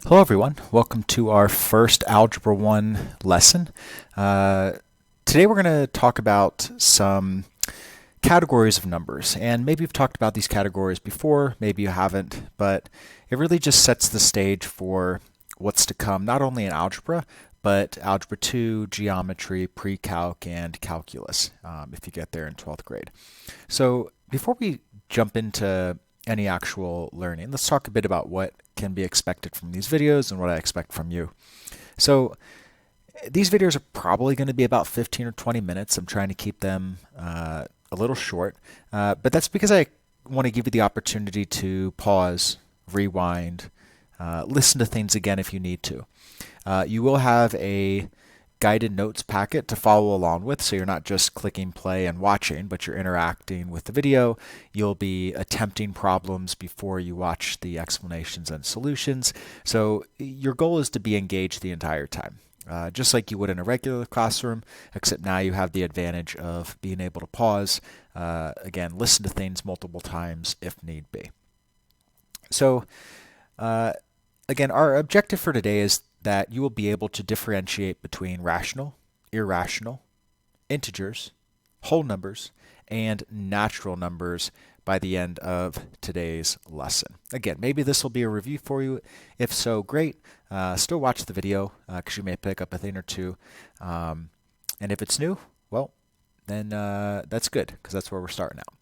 Hello everyone, welcome to our first Algebra 1 lesson. Today we're going to talk about some categories of numbers, and maybe you've talked about these categories before, maybe you haven't, but it really just sets the stage for what's to come, not only in algebra, but Algebra 2, geometry, pre-calc, and calculus, if you get there in 12th grade. So before we jump into any actual learning, let's talk a bit about what can be expected from these videos and what I expect from you. So these videos are probably going to be about 15 or 20 minutes. I'm trying to keep them a little short, but that's because I want to give you the opportunity to pause, rewind, listen to things again if you need to. You will have a guided notes packet to follow along with, so you're not just clicking play and watching, but you're interacting with the video. You'll be attempting problems before you watch the explanations and solutions. So your goal is to be engaged the entire time, just like you would in a regular classroom, except now you have the advantage of being able to pause, again, listen to things multiple times if need be. So again, our objective for today is that you will be able to differentiate between rational, irrational, integers, whole numbers, and natural numbers by the end of today's lesson. Again, maybe this will be a review for you. If so, great. Still watch the video because you may pick up a thing or two. And if it's new, well, then that's good because that's where we're starting out.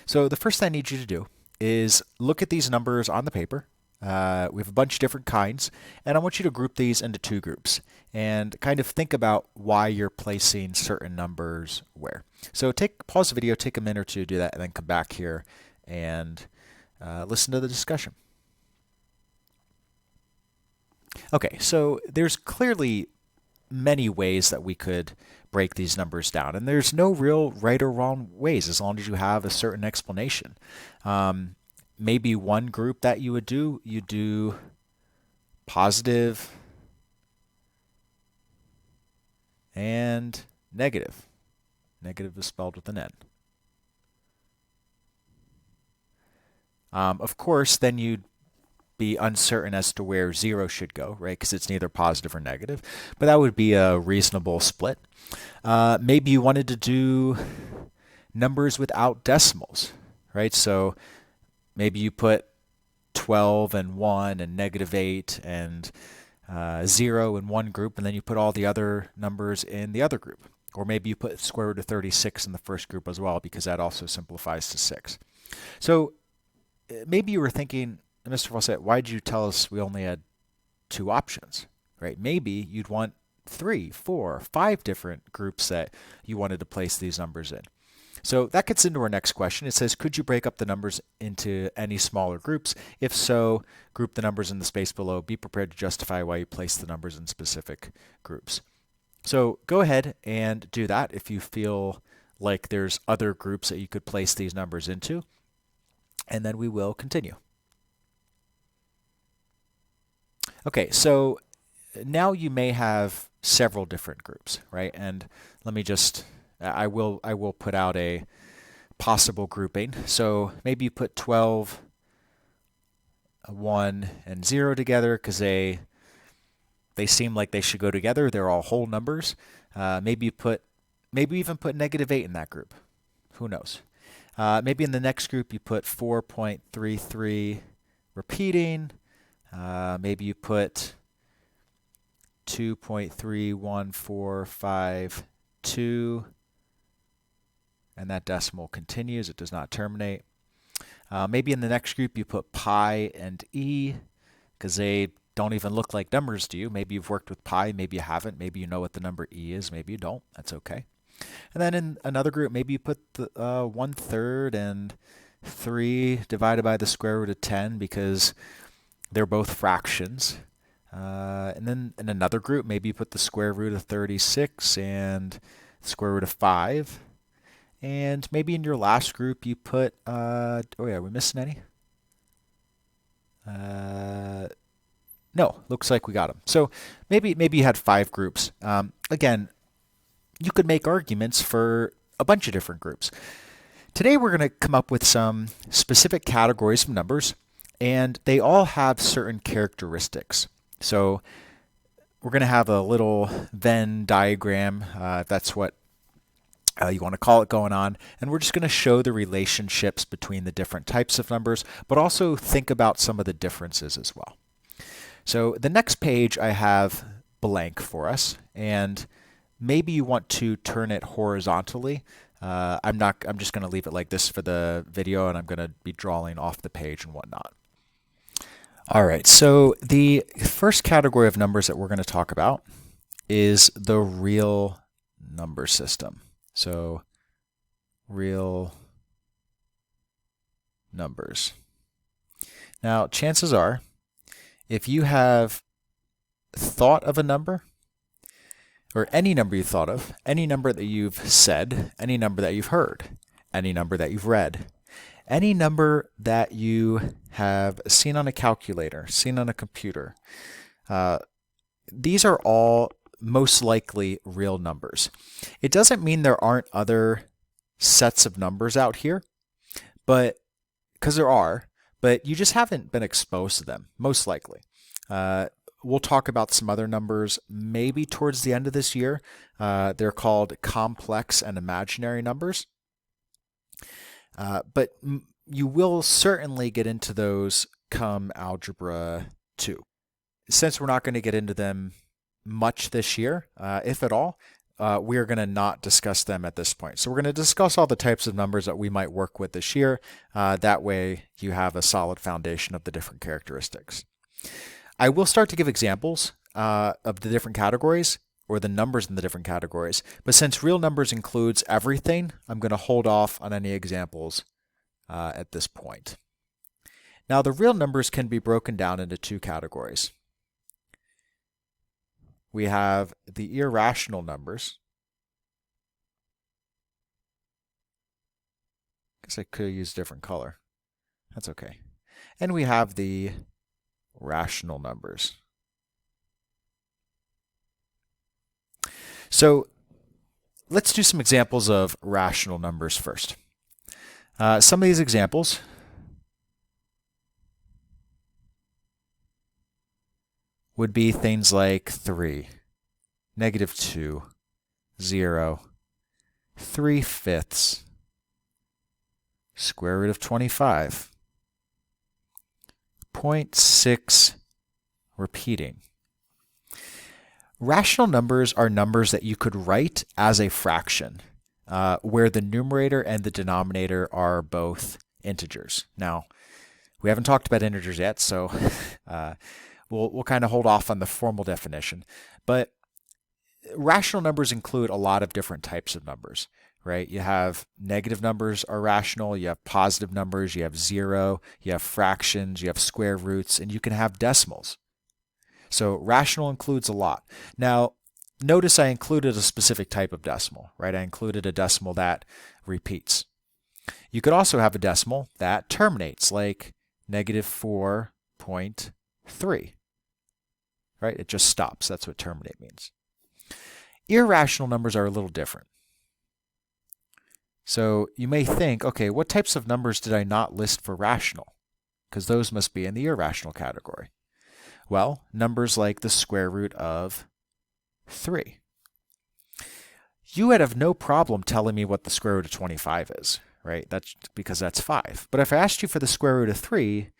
So the first thing I need you to do is look at these numbers on the paper. We have a bunch of different kinds, and I want you to group these into two groups and kind of think about why you're placing certain numbers where. So pause the video, take a minute or two to do that, and then come back here and listen to the discussion. Okay, so there's clearly many ways that we could break these numbers down, and there's no real right or wrong ways as long as you have a certain explanation. Maybe one group that you do positive and negative. Negative is spelled with an N. Of course, then you'd be uncertain as to where 0 should go, right? Because it's neither positive or negative. But that would be a reasonable split. Maybe you wanted to do numbers without decimals, right? So maybe you put 12 and 1 and -8 and 0 in one group, and then you put all the other numbers in the other group. Or maybe you put square root of 36 in the first group as well, because that also simplifies to 6. So maybe you were thinking, Mr. Fawcett, why did you tell us we only had 2 options, right? Maybe you'd want 3, 4, 5 different groups that you wanted to place these numbers in. So that gets into our next question. It says, could you break up the numbers into any smaller groups? If so, group the numbers in the space below. Be prepared to justify why you place the numbers in specific groups. So go ahead and do that if you feel like there's other groups that you could place these numbers into, and then we will continue. Okay, so now you may have several different groups, right? And let me just I will put out a possible grouping. So maybe you put 12, 1, and 0 together because they seem like they should go together. They're all whole numbers. Maybe even put -8 in that group. Who knows? Maybe in the next group you put 4.33 repeating. Maybe you put 2.31452. And that decimal continues. It does not terminate. Maybe in the next group you put pi and e because they don't even look like numbers to you. Maybe you've worked with pi, maybe you haven't. Maybe you know what the number e is, maybe you don't. That's okay. And then in another group, maybe you put the 1/3 and 3 divided by the square root of 10 because they're both fractions. And then in another group, maybe you put the square root of 36 and the square root of 5. And maybe in your last group you put, oh yeah, are we missing any? No, looks like we got them. So maybe you had 5 groups. Again, you could make arguments for a bunch of different groups. Today we're going to come up with some specific categories of numbers, and they all have certain characteristics. So we're going to have a little Venn diagram, if that's what you want to call it, going on, and we're just going to show the relationships between the different types of numbers, but also think about some of the differences as well. So the next page I have blank for us, and maybe you want to turn it horizontally. I'm just going to leave it like this for the video, and I'm going to be drawing off the page and whatnot. All right, so the first category of numbers that we're going to talk about is the real number system. So real numbers. Now, chances are, if you have thought of a number, or any number you thought of, any number that you've said, any number that you've heard, any number that you've read, any number that you have seen on a calculator, seen on a computer, these are all most likely real numbers. It doesn't mean there aren't other sets of numbers out here, but because there are, but you just haven't been exposed to them, most likely. We'll talk about some other numbers maybe towards the end of this year. They're called complex and imaginary numbers. But you will certainly get into those come Algebra 2. Since we're not going to get into them much this year, if at all, we are going to not discuss them at this point. So we're going to discuss all the types of numbers that we might work with this year. That way you have a solid foundation of the different characteristics. I will start to give examples of the different categories, or the numbers in the different categories. But since real numbers includes everything, I'm going to hold off on any examples at this point. Now, the real numbers can be broken down into two categories. We have the irrational numbers. I guess I could have used a different color. That's okay. And we have the rational numbers. So let's do some examples of rational numbers first. Some of these examples would be things like 3, -2, 0, 3/5, square root of 25, 0.6 repeating. Rational numbers are numbers that you could write as a fraction, where the numerator and the denominator are both integers. Now, we haven't talked about integers yet, so we'll kind of hold off on the formal definition. But rational numbers include a lot of different types of numbers, right? You have negative numbers are rational, you have positive numbers, you have zero, you have fractions, you have square roots, and you can have decimals. So rational includes a lot. Now, notice I included a specific type of decimal, right? I included a decimal that repeats. You could also have a decimal that terminates, like -4.3, right? It just stops. That's what terminate means. Irrational numbers are a little different. So you may think, okay, what types of numbers did I not list for rational? Because those must be in the irrational category. Well, numbers like the square root of 3. You would have no problem telling me what the square root of 25 is, right? That's because that's 5. But if I asked you for the square root of 3,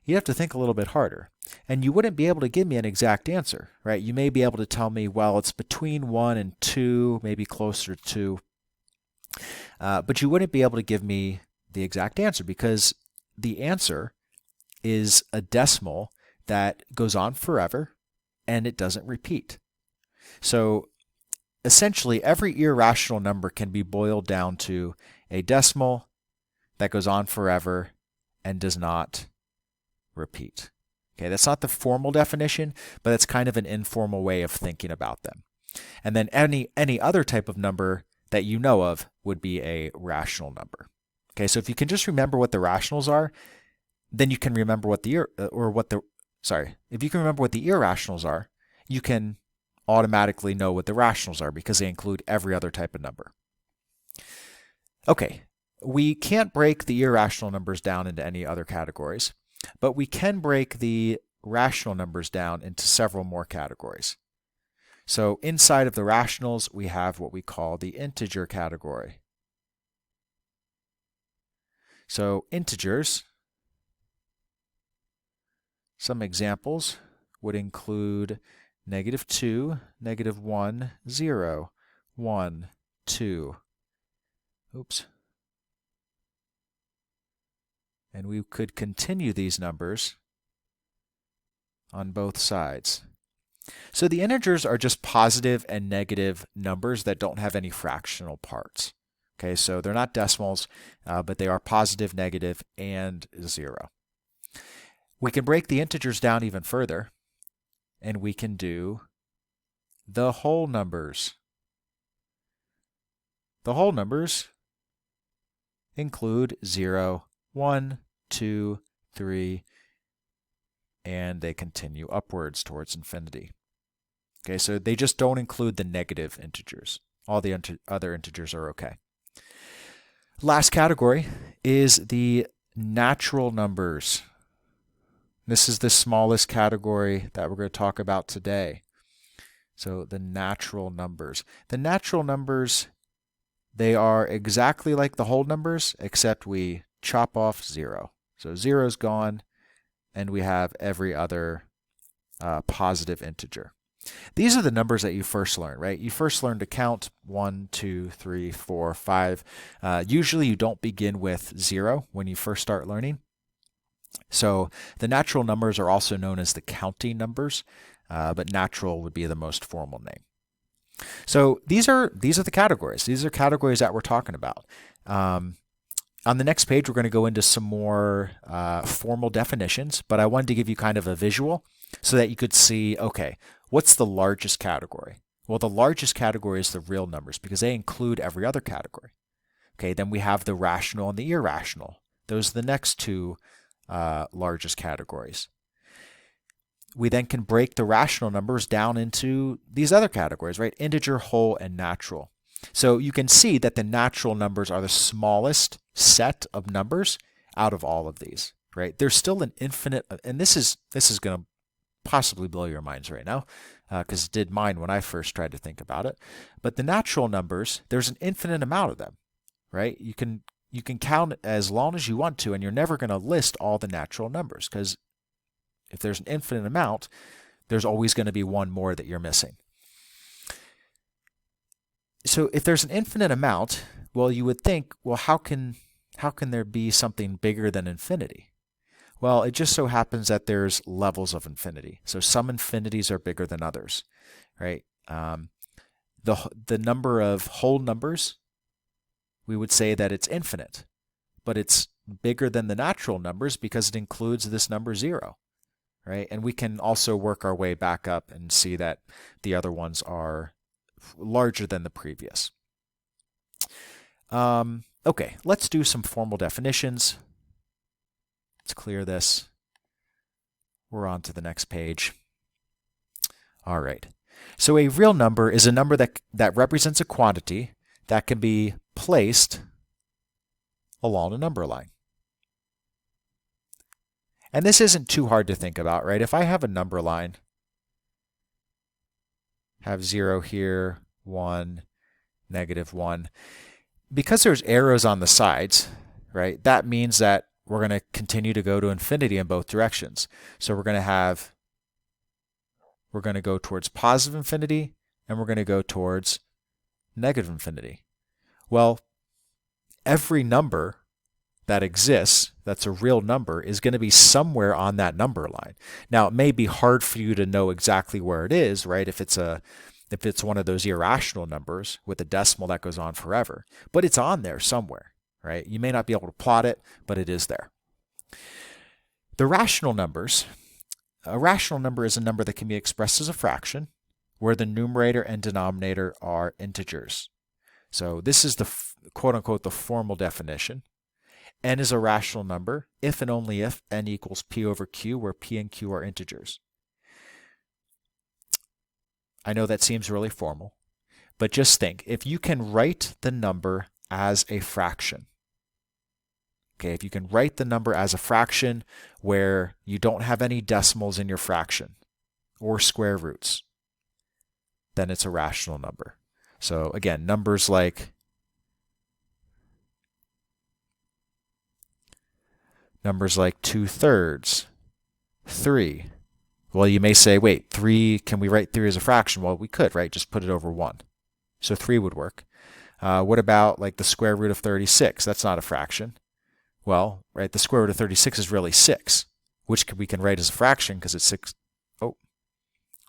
you'd have to think a little bit harder. And you wouldn't be able to give me an exact answer, right? You may be able to tell me, well, it's between 1 and 2, maybe closer to 2. But you wouldn't be able to give me the exact answer, because the answer is a decimal that goes on forever and it doesn't repeat. So essentially every irrational number can be boiled down to a decimal that goes on forever and does not repeat. Okay, that's not the formal definition, but it's kind of an informal way of thinking about them. And then any other type of number that you know of would be a rational number. Okay, so if you can just remember what the rationals are, then you can remember what the if you can remember what the irrationals are, you can automatically know what the rationals are, because they include every other type of number. Okay, we can't break the irrational numbers down into any other categories, but we can break the rational numbers down into several more categories. So inside of the rationals, we have what we call the integer category. So integers, some examples would include -2, -1, 0, 1, 2. Oops. And we could continue these numbers on both sides. So the integers are just positive and negative numbers that don't have any fractional parts. Okay, so they're not decimals, but they are positive, negative, and 0. We can break the integers down even further, and we can do the whole numbers. The whole numbers include 0, 1, 2, 3, and they continue upwards towards infinity. Okay, so they just don't include the negative integers. All the other integers are okay. Last category is the natural numbers. This is the smallest category that we're going to talk about today. So the natural numbers. The natural numbers, they are exactly like the whole numbers, except we chop off 0. So 0 is gone, and we have every other positive integer. These are the numbers that you first learn, right? You first learn to count 1, 2, 3, 4, 5. Usually you don't begin with 0 when you first start learning. So the natural numbers are also known as the counting numbers, but natural would be the most formal name. So these are the categories. These are categories that we're talking about. On the next page, we're going to go into some more formal definitions, but I wanted to give you kind of a visual so that you could see, okay, what's the largest category? Well, the largest category is the real numbers because they include every other category. Okay, then we have the rational and the irrational. Those are the next two largest categories. We then can break the rational numbers down into these other categories, right? Integer, whole, and natural. So you can see that the natural numbers are the smallest set of numbers out of all of these, right? There's still an infinite, and this is going to possibly blow your minds right now, because it did mine when I first tried to think about it. But the natural numbers, there's an infinite amount of them, right? You can count as long as you want to, and you're never going to list all the natural numbers, because if there's an infinite amount, there's always going to be one more that you're missing. So if there's an infinite amount, well, you would think, well, how can there be something bigger than infinity? Well, it just so happens that there's levels of infinity. So some infinities are bigger than others, right? The number of whole numbers, we would say that it's infinite, but it's bigger than the natural numbers because it includes this number 0, right? And we can also work our way back up and see that the other ones are larger than the previous. Okay, let's do some formal definitions. Let's clear this. We're on to the next page. All right. So a real number is a number that represents a quantity that can be placed along a number line. And this isn't too hard to think about, right? If I have a number line, have 0 here, 1, -1. Because there's arrows on the sides, right, that means that we're going to continue to go to infinity in both directions. So we're going to go towards positive infinity, and we're going to go towards negative infinity. Well, every number that exists, that's a real number, is going to be somewhere on that number line. Now, it may be hard for you to know exactly where it is, right? If it's one of those irrational numbers with a decimal that goes on forever, but it's on there somewhere, right? You may not be able to plot it, but it is there. The rational numbers, a rational number is a number that can be expressed as a fraction where the numerator and denominator are integers. So this is the quote-unquote the formal definition. N is a rational number if and only if n equals p over q, where p and q are integers. I know that seems really formal, but just think, if you can write the number as a fraction, Okay, if you can write the number as a fraction where you don't have any decimals in your fraction or square roots, then it's a rational number. So again, numbers like 2/3, 3. Well, you may say, wait, 3, can we write 3 as a fraction? Well, we could, right? Just put it over 1. So 3 would work. What about like the square root of 36? That's not a fraction. Well, right, the square root of 36 is really 6, which we can write as a fraction because it's 6. Oh,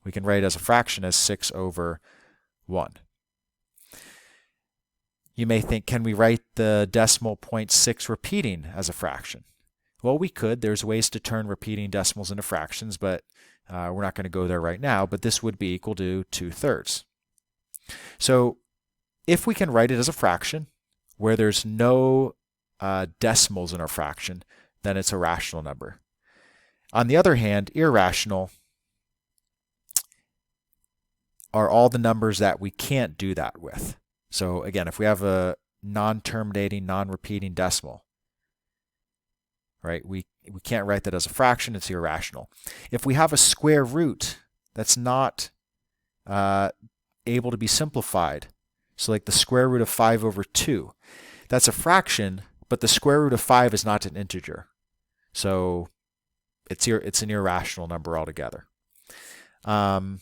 we can write as a fraction as 6 over 1. You may think, can we write the decimal 0.6 repeating as a fraction? Well, we could. There's ways to turn repeating decimals into fractions, but we're not going to go there right now. But this would be equal to 2/3. So if we can write it as a fraction where there's no decimals in our fraction, then it's a rational number. On the other hand, irrational are all the numbers that we can't do that with. So again, if we have a non-terminating, non-repeating decimal, right, we can't write that as a fraction, it's irrational. If we have a square root that's not able to be simplified, so like the square root of 5 over 2, that's a fraction, but the square root of 5 is not an integer. So it's an irrational number altogether. Like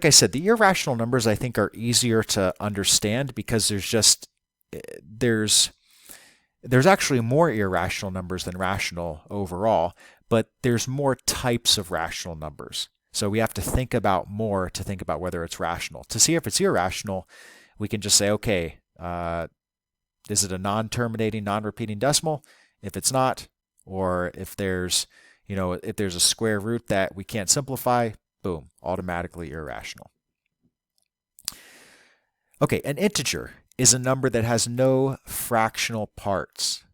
I said, the irrational numbers I think are easier to understand because there's actually more irrational numbers than rational overall, but there's more types of rational numbers. So we have to think about more to think about whether it's rational. To see if it's irrational, we can just say, okay, is it a non-terminating, non-repeating decimal? If it's not, or if there's a square root that we can't simplify, boom, automatically irrational. Okay, an integer is a number that has no fractional parts.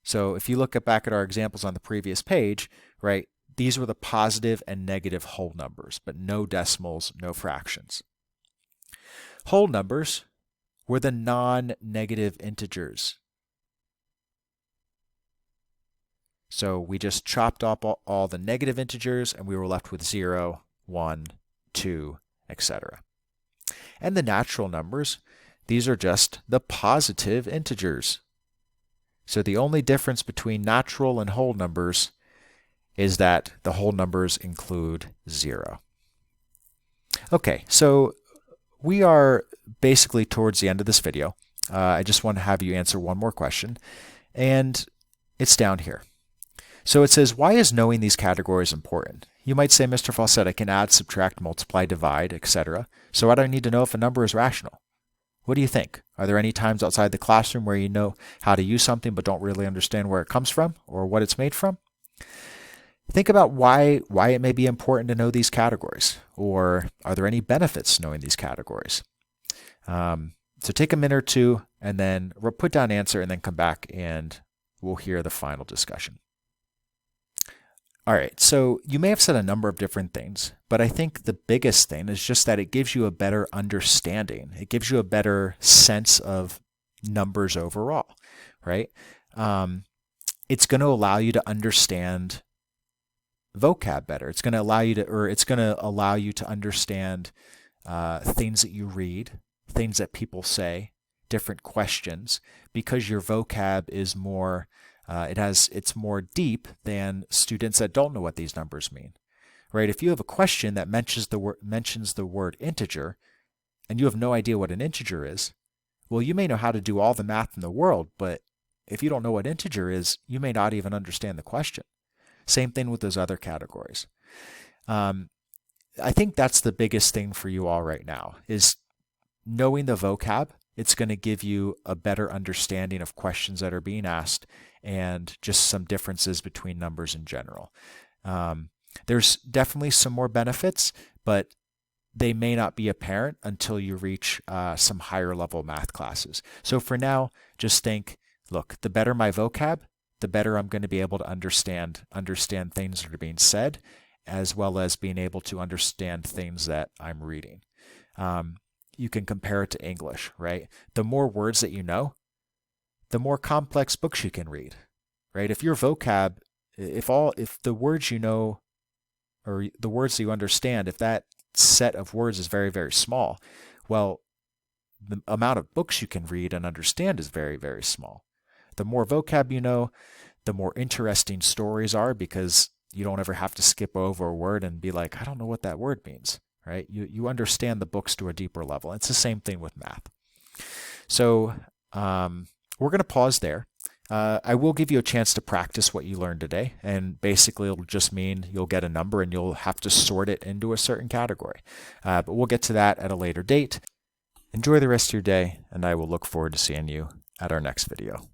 So if you look back at our examples on the previous page, right, these were the positive and negative whole numbers, but no decimals, no fractions. Whole numbers were the non-negative integers. So we just chopped up all the negative integers and we were left with 0, 1, 2, etc. And the natural numbers, these are just the positive integers. So the only difference between natural and whole numbers is that the whole numbers include 0. Okay, so we are basically towards the end of this video. I just want to have you answer one more question, and it's down here. So it says, why is knowing these categories important? You might say, Mr. Fawcett, I can add, subtract, multiply, divide, etc. So why do I need to know if a number is rational? What do you think? Are there any times outside the classroom where you know how to use something but don't really understand where it comes from or what it's made from? Think about why it may be important to know these categories, or are there any benefits knowing these categories? So take a minute or two and then put down an answer and then come back and we'll hear the final discussion. All right, so you may have said a number of different things, but I think the biggest thing is just that it gives you a better understanding. It gives you a better sense of numbers overall, right? It's going to allow you to understand vocab better. It's going to allow you to understand things that you read, things that people say, different questions, because your vocab is more it's more deep than students that don't know what these numbers mean, right? If you have a question that mentions the word integer, and you have no idea what an integer is, well, you may know how to do all the math in the world, but if you don't know what integer is, you may not even understand the question. Same thing with those other categories. I think that's the biggest thing for you all right now, is knowing the vocab. It's going to give you a better understanding of questions that are being asked and just some differences between numbers in general. There's definitely some more benefits, but they may not be apparent until you reach some higher level math classes. So for now, just think, look, the better my vocab, the better I'm going to be able to understand things that are being said, as well as being able to understand things that I'm reading. you can compare it to English, right? The more words that you know, the more complex books you can read, right? If your vocab, if the words you know or the words that you understand, if that set of words is very, very small, well, the amount of books you can read and understand is very, very small. The more vocab you know, the more interesting stories are, because you don't ever have to skip over a word and be like, I don't know what that word means, right? You understand the books to a deeper level. It's the same thing with math. So we're going to pause there. I will give you a chance to practice what you learned today, and basically it'll just mean you'll get a number and you'll have to sort it into a certain category. But we'll get to that at a later date. Enjoy the rest of your day, and I will look forward to seeing you at our next video.